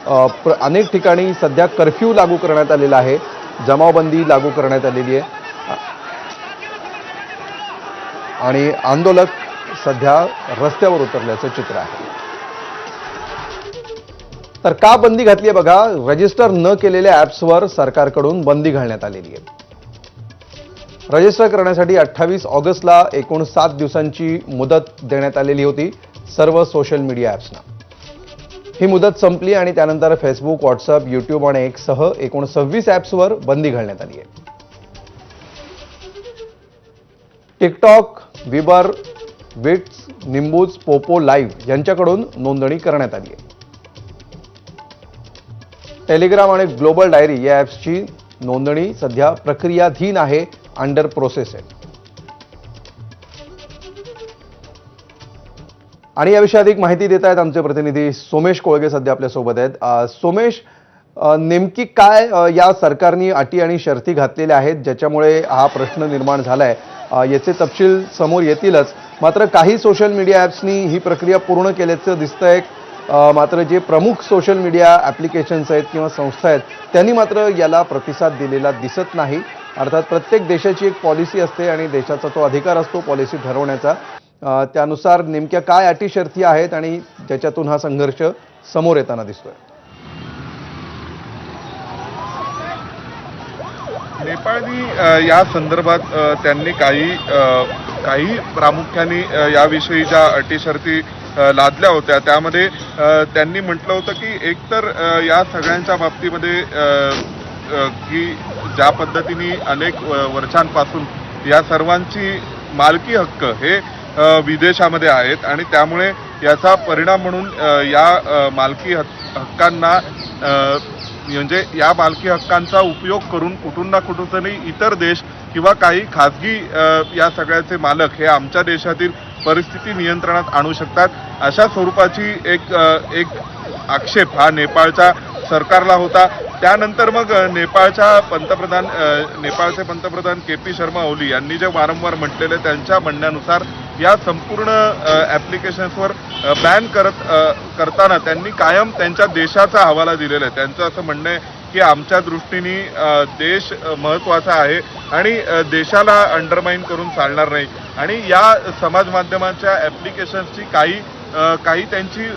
अनेक ठिकाणी सध्या कर्फ्यू लागू करण्यात आलेला आहे, जमावबंदी लागू करण्यात आलेली आहे आणि आंदोलक सध्या रस्त्यावर उतरल्याचं चित्र आहे। तर का बंदी घातली आहे बघा, रजिस्टर न केलेल्या ॲप्सवर सरकारकडून बंदी घालण्यात आलेली आहे। रजिस्टर करण्यासाठी 28 ऑगस्टला एकूण 7 दिवसांची मुदत देण्यात आलेली होती सर्व सोशल मीडिया ॲप्सना। ही मुदत संपली आणि त्यानंतर फेसबुक, व्हॉट्सअप, यूट्यूब आणि एक्स सह एकूण 26 ॲप्सवर बंदी घालण्यात आली आहे। टिकटॉक, विबर, विट्स, निंबूज, पोपो लाईव्ह यांच्याकडून नोंदणी करण्यात आली आहे। टेलिग्राम आणि ग्लोबल डायरी या ॲप्सची नोंदणी सध्या प्रक्रियाधीन आहे, अंडर प्रोसेस आहे। आणि याविषयी अधिक माहिती देत आहेत आमचे प्रतिनिधी सोमेश कोळगे सध्या आपल्यासोबत आहेत। सोमेश, नेमकी काय या सरकारने अटी आणि शर्ती घातलेल्या आहेत ज्याच्यामुळे हा प्रश्न निर्माण झालाय, याचे तपशील समोर येतीलच, मात्र काही सोशल मीडिया ॲप्सनी ही प्रक्रिया पूर्ण केल्याचं दिसतंय, मात्र जे प्रमुख सोशल मीडिया ॲप्लिकेशन्स आहेत किंवा संस्था आहेत त्यांनी मात्र याला प्रतिसाद दिलेला दिसत नाही। अर्थात प्रत्येक देशाची एक पॉलिसी असते आणि देशाचा तो अधिकार असतो पॉलिसी ठरवण्याचा, त्यानुसार नेमक्या काय अटी शर्ती आहेत आणि ज्याच्यातून हा संघर्ष समोर येताना दिसतोय। नेपाळनी या संदर्भात त्यांनी काही प्रामुख्याने याविषयी ज्या अटी शर्ती लादल्या होत्या त्यामध्ये त्यांनी म्हटलं होतं की एकतर या सगळ्यांच्या बाबतीमध्ये की ज्या पद्धतीने अनेक वर्षांपासून या सर्वांची मालकी हक्क हे विदेशामध्ये आहेत आणि त्यामुळे याचा परिणाम म्हणून या मालकी हक्कांना म्हणजे या मालकी हक्कांचा उपयोग करून कुठून ना कुठून तरी इतर देश किंवा काही खासगी या सगळ्याचे मालक हे आमच्या देशातील परिस्थिती नियंत्रणात आणू शकतात, अशा स्वरूपाची एक आक्षेप हा नेपाळच्या सरकारला होता। त्यानंतर मग नेपाळचे पंतप्रधान के.पी. शर्मा ओली यांनी जे वारंवार म्हटलेले त्यांच्या म्हणण्यानुसार या संपूर्ण ॲप्लिकेशन्सवर बॅन करताना त्यांनी कायम त्यांच्या देशाचा हवाला दिलेला आहे। त्यांचं असं म्हणणं आहे की आमच्या दृष्टीने देश महत्त्वाचा आहे आणि देशाला अंडरमाइन करून चालणार नाही आणि या समाज माध्यमांच्या ॲप्लिकेशन्सची काही त्यांची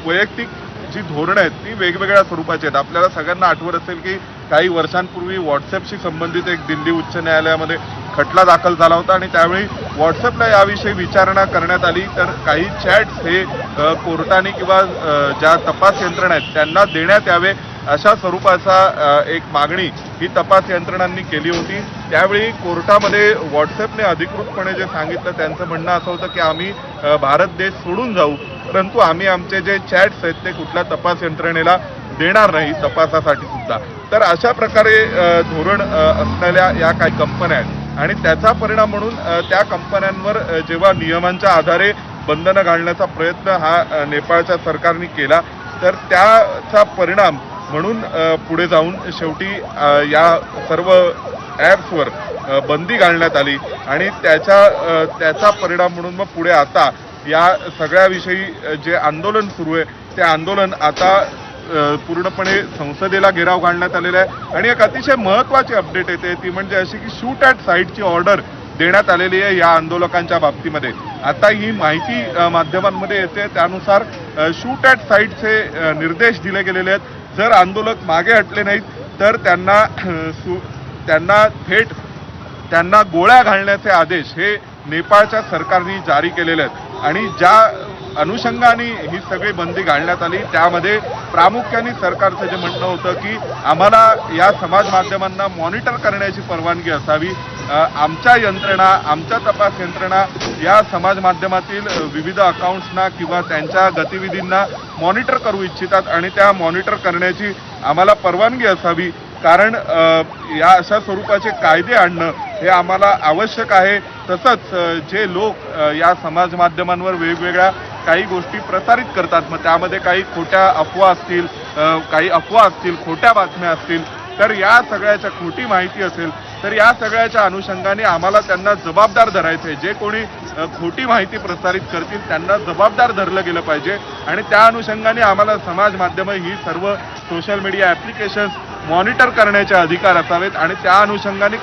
वैयक्तिक जी धोरणं आहेत ती वेगवेगळ्या स्वरूपाची आहेत। आपल्याला सगळ्यांना आठवत असेल की काही वर्षांपूर्वी व्हॉट्सअपशी संबंधित एक दिल्ली उच्च न्यायालयामध्ये खटला दाखल झाला होता आणि त्यावेळी व्हॉट्सअपला याविषयी विचारणा करण्यात आली, तर काही चॅट्स हे कोर्टाने किंवा ज्या तपास यंत्रणा आहेत त्यांना देण्यात यावे अशा स्वरूपाचा एक मागणी ही तपास यंत्रणांनी केली होती। त्यावेळी कोर्टामध्ये व्हॉट्सअपने अधिकृतपणे जे सांगितलं त्यांचं म्हणणं असं होतं की आम्ही भारत देश सोडून जाऊ, परंतु आम्ही आमचे जे चॅट्स आहेत ते कुठल्या तपास यंत्रणेला देणार नाही तपासासाठी सुद्धा। तर अशा प्रकारे धोरण असलेल्या या काही कंपन्या आहेत आणि त्याचा परिणाम म्हणून त्या कंपन्यांवर जेव्हा नियमांच्या आधारे बंधनं घालण्याचा प्रयत्न हा नेपाळच्या सरकारने केला, तर त्याचा परिणाम म्हणून पुढे जाऊन शेवटी या सर्व ॲप्सवर बंदी घालण्यात आली आणि त्याचा परिणाम म्हणून मग पुढे आता या सगळ्याविषयी जे आंदोलन सुरू आहे ते आंदोलन आता पूर्णपणे संसदेला घेराव घालण्यात आलेला आहे। आणि एक अतिशय महत्त्वाची अपडेट येते ती म्हणजे अशी की शूट ॲट साईटची ऑर्डर देण्यात आलेली आहे या आंदोलकांच्या बाबतीमध्ये। आता ही माहिती माध्यमांमध्ये येते, त्यानुसार शूट ॲट साईटचे निर्देश दिले गेलेले आहेत। जर आंदोलक मागे हटले नाहीत तर त्यांना गोळ्या घालण्याचे आदेश हे नेपाळच्या सरकारने जारी केलेले आहेत आणि ज्या अनुषंगाने ही सगळी बंदी घालण्यात आली त्यामध्ये प्रामुख्याने सरकारचं जे म्हणणं होतं की आम्हाला या समाज माध्यमांना मॉनिटर करण्याची परवानगी असावी, आमच्या यंत्रणा, आमच्या तपास यंत्रणा या समाज माध्यमातील विविध अकाउंट्सना किंवा त्यांच्या गतिविधींना मॉनिटर करू इच्छितात आणि त्या मॉनिटर करण्याची आम्हाला परवानगी असावी, कारण या अशा स्वरूपाचे कायदे आणणं हे आम्हाला आवश्यक आहे। तसंच जे लोक या समाज माध्यमांवर वेगवेगळ्या काही गोष्टी प्रसारित करतात, मग त्यामध्ये काही खोट्या अफवा असतील, खोट्या बातम्या असतील, तर या सगळ्याच्या खोटी माहिती असेल तर या सगळ्याच्या अनुषंगाने आम्हाला त्यांना जबाबदार धरायचे. जे कोणी खोटी माहिती प्रसारित करतील त्यांना जबाबदार धरलं गेलं पाहिजे आणि त्या अनुषंगाने आम्हाला समाज माध्यमं ही सर्व सोशल मीडिया ॲप्लिकेशन्स मॉनिटर करण्याचे अधिकार असावेत आणि त्या अनुषंगाने